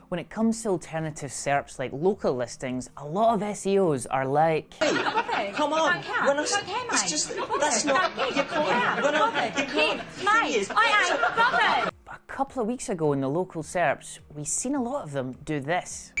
When it comes to alternative SERPs like local listings, a lot of SEOs are like, hey, come on, it's just, that's not, you can't, A couple of weeks ago in the local SERPs, we've seen a lot of them do this.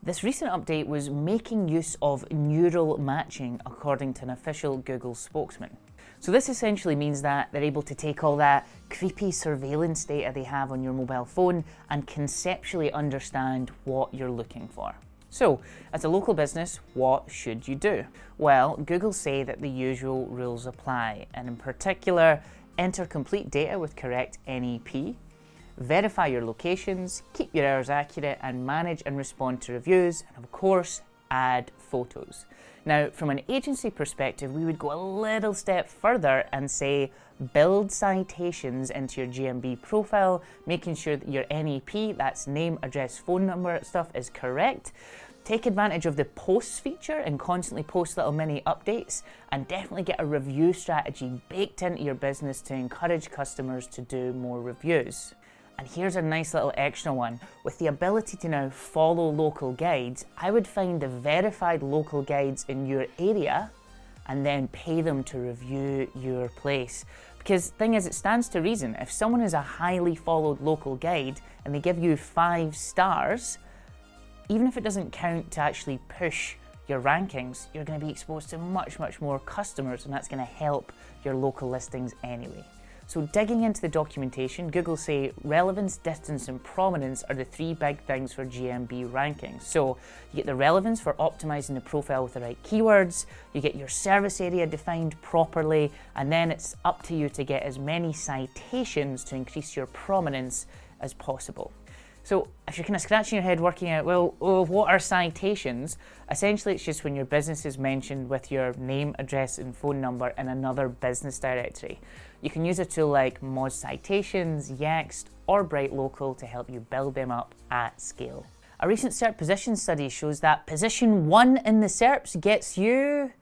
This recent update was making use of neural matching, according to an official Google spokesman. So this essentially means that they're able to take all that creepy surveillance data they have on your mobile phone and conceptually understand what you're looking for. So, as a local business, what should you do? Well, Google say that the usual rules apply, and in particular, enter complete data with correct NEP, verify your locations, keep your errors accurate, and manage and respond to reviews, and of course, add photos. Now, from an agency perspective, we would go a little step further and say build citations into your GMB profile, making sure that your NEP, that's name, address, phone number stuff, is correct. Take advantage of the posts feature and constantly post little mini updates, and definitely get a review strategy baked into your business to encourage customers to do more reviews. And here's a nice little extra one. With the ability to now follow local guides, I would find the verified local guides in your area and then pay them to review your place. Because the thing is, it stands to reason, if someone is a highly followed local guide and they give you 5 stars, even if it doesn't count to actually push your rankings, you're going to be exposed to much more customers, and that's going to help your local listings anyway. So digging into the documentation, Google say relevance, distance, and prominence are the 3 big things for GMB rankings. So you get the relevance for optimizing the profile with the right keywords, you get your service area defined properly, and then it's up to you to get as many citations to increase your prominence as possible. So if you're kind of scratching your head working out, well, what are citations? Essentially, it's just when your business is mentioned with your name, address, and phone number in another business directory. You can use a tool like Moz Citations, Yext, or Bright Local to help you build them up at scale. A recent SERP position study shows that position 1 in the SERPs gets you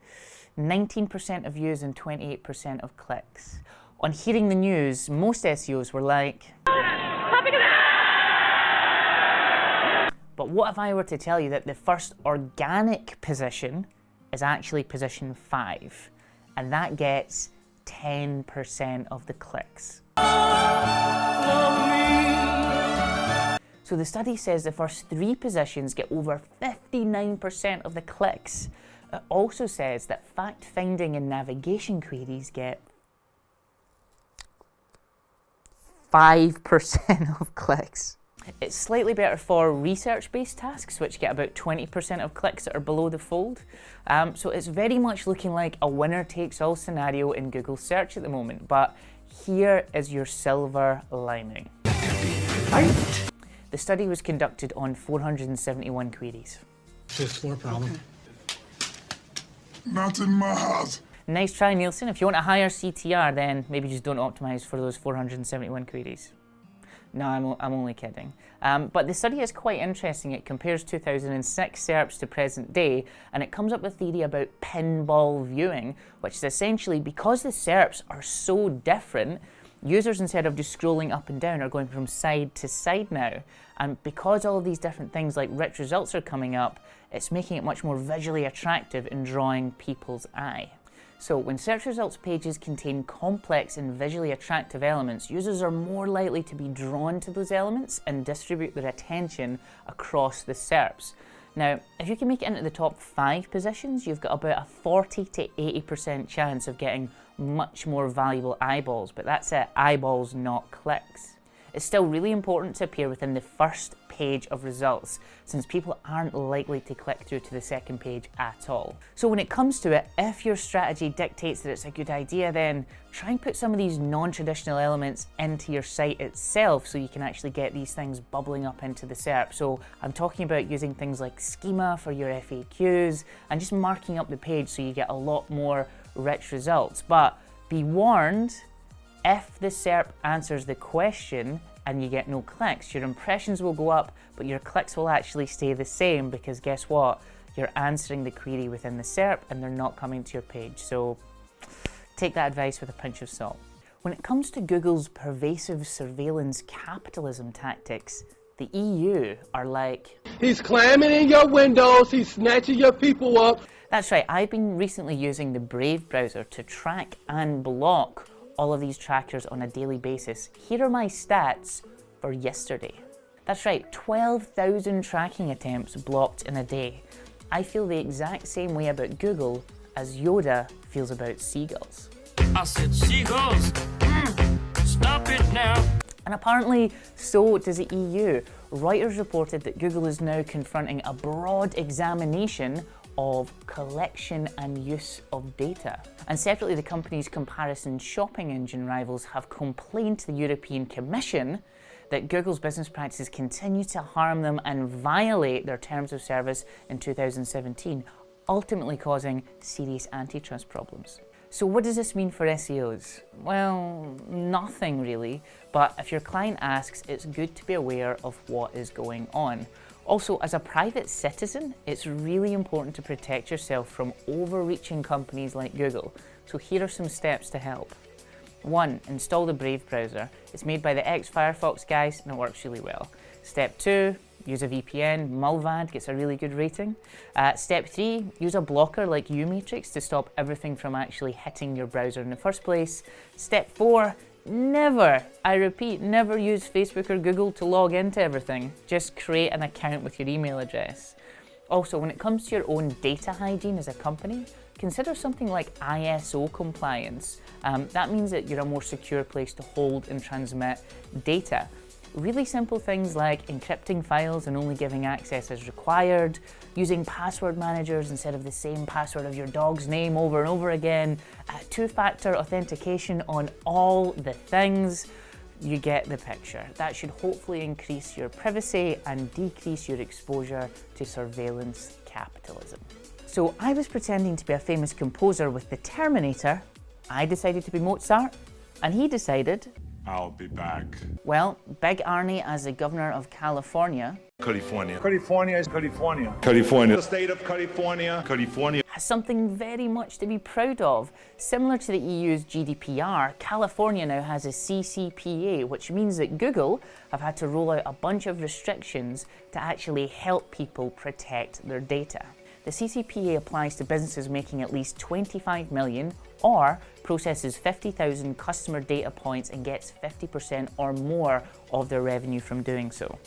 19% of views and 28% of clicks. On hearing the news, most SEOs were like, but what if I were to tell you that the first organic position is actually position 5, and that gets 10% of the clicks? So the study says the first 3 positions get over 59% of the clicks. It also says that fact finding and navigation queries get 5% of clicks. It's slightly better for research-based tasks, which get about 20% of clicks that are below the fold. So it's very much looking like a winner-takes-all scenario in Google search at the moment. But here is your silver lining. The study was conducted on 471 queries. Fifth floor problem. Not in my house. Nice try, Nielsen. If you want a higher CTR, then maybe just don't optimize for those 471 queries. No, I'm only kidding. But the study is quite interesting. It compares 2006 SERPs to present day, and it comes up with a theory about pinball viewing, which is essentially because the SERPs are so different, users, instead of just scrolling up and down, are going from side to side now. And because all of these different things like rich results are coming up, it's making it much more visually attractive in drawing people's eye. So when search results pages contain complex and visually attractive elements, users are more likely to be drawn to those elements and distribute their attention across the SERPs. Now, if you can make it into the top 5 positions, you've got about a 40 to 80% chance of getting much more valuable eyeballs, but that's it, eyeballs, not clicks. It's still really important to appear within the first page of results, since people aren't likely to click through to the second page at all. So when it comes to it, if your strategy dictates that it's a good idea, then try and put some of these non-traditional elements into your site itself so you can actually get these things bubbling up into the SERP. So I'm talking about using things like schema for your FAQs and just marking up the page so you get a lot more rich results. But be warned, if the SERP answers the question and you get no clicks, your impressions will go up, but your clicks will actually stay the same, because guess what? you're answering the query within the SERP and they're not coming to your page. So take that advice with a pinch of salt. When it comes to Google's pervasive surveillance capitalism tactics, the EU are like, he's climbing in your windows, he's snatching your people up. That's right, I've been recently using the Brave browser to track and block all of these trackers on a daily basis. Here are my stats for yesterday. That's right, 12,000 tracking attempts blocked in a day. I feel the exact same way about Google as Yoda feels about seagulls. I said seagulls, stop it now. And apparently, so does the EU. Reuters reported that Google is now confronting a broad examination of collection and use of data. And separately, the company's comparison shopping engine rivals have complained to the European Commission that Google's business practices continue to harm them and violate their terms of service in 2017, ultimately causing serious antitrust problems. So what does this mean for SEOs? Well, nothing really, but if your client asks, it's good to be aware of what is going on. Also, as a private citizen, it's really important to protect yourself from overreaching companies like Google. So here are some steps to help. 1. Install the Brave browser. It's made by the ex-Firefox guys and it works really well. Step 2. Use a VPN. Mulvad gets a really good rating. Step 3, use a blocker like uMatrix to stop everything from actually hitting your browser in the first place. Step 4, never, I repeat, never use Facebook or Google to log into everything. Just create an account with your email address. Also, when it comes to your own data hygiene as a company, consider something like ISO compliance. That means that you're a more secure place to hold and transmit data. Really simple things like encrypting files and only giving access as required, using password managers instead of the same password of your dog's name over and over again, two-factor authentication on all the things. You get the picture. That should hopefully increase your privacy and decrease your exposure to surveillance capitalism. So I was pretending to be a famous composer with the Terminator. I decided to be Mozart, and he decided, I'll be back. well, Big Arnie as the governor of California California. California is California. California. The state of California. California. has something very much to be proud of. Similar to the EU's GDPR, California now has a CCPA, which means that Google have had to roll out a bunch of restrictions to actually help people protect their data. The CCPA applies to businesses making at least 25 million or processes 50,000 customer data points and gets 50% or more of their revenue from doing so.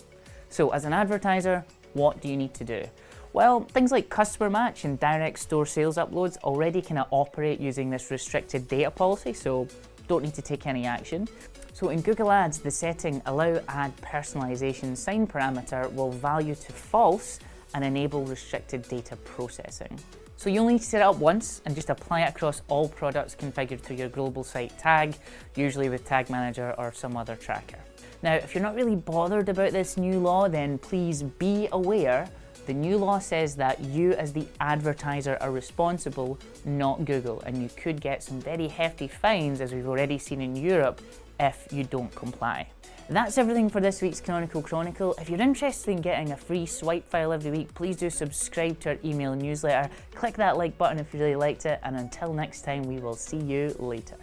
So as an advertiser, what do you need to do? Well, things like customer match and direct store sales uploads already kind of operate using this restricted data policy, so don't need to take any action. So in Google Ads, the setting allow ad personalization sign parameter will value to false and enable restricted data processing. So you'll need to set it up once and just apply it across all products configured to your global site tag, usually with Tag Manager or some other tracker. Now, if you're not really bothered about this new law, then please be aware the new law says that you as the advertiser are responsible, not Google, and you could get some very hefty fines, as we've already seen in Europe, if you don't comply. That's everything for this week's Canonical Chronicle. If you're interested in getting a free swipe file every week, please do subscribe to our email newsletter. Click that like button if you really liked it, and until next time, we will see you later.